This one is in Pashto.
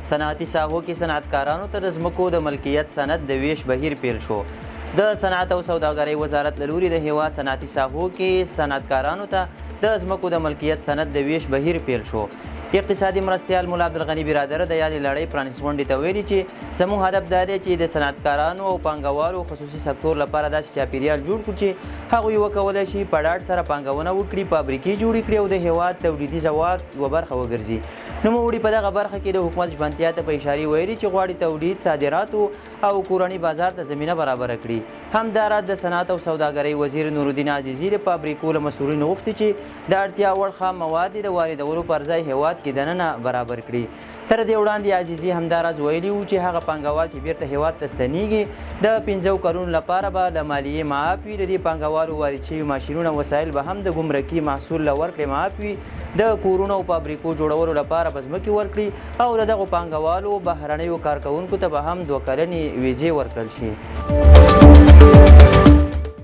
صنعتي ساحو کې صنعتکارانو ته د ځمکو د ملکیت سند د ویش بهیر پیل شو. د صنعت او سوداګرۍ وزارت له لوري د هیواد صنعتي ساحو کې صنعتکارانو ته د ځمکو د ملکیت سند د ویش بهیر پیل شو. اقتصادي مرستیال مولا عبدالغني برادر د یادې لړۍ پرانیست غونډې ته ویلي چې زموږ هدف دا دی چې د صنعتکارانو او پانګوالو خصوصي سکتور لپاره داسې چاپیریال جوړ کړو چې هغوی وکولی شي په ډاډ سره پانګونه وکړي، فابریکې جوړې کړي او د هیواد تولیدي واک یوه برخه وګرځي. نوموړي په دغه برخه کې د حکومت ژمنتیا ته په اشارې ویلي چې غواړي تولید، صادراتو او کورني بازار ته زمینه برابره کړي. همداراز د صنعت او سوداګرۍ وزیر نورالدین عزیزي د فابریکو له مسؤلینو غوښتي چې د اړتیا وړ خام مواد د واردولو پر ځای هیواد کې دننه برابر کړي. تر دې وړاندې عزیزي همداراز ویلي و چې هغه پانګوال چې بیرته هیواد ته ستنیږي د 5 کلونو لپاره به د مالیې معاف وي. د دې پانګوالو وارد شوي ماشینونه او وسایل به هم د ګمرکي محصول له ورکړې معاف وي. د کورونو او فابریکو جوړولو لپاره به ځمکې ورکړي او له دغو پانګوالو بهرنیو کارکوونکو ته به هم 2 کلنې ویزې ورکړل شي.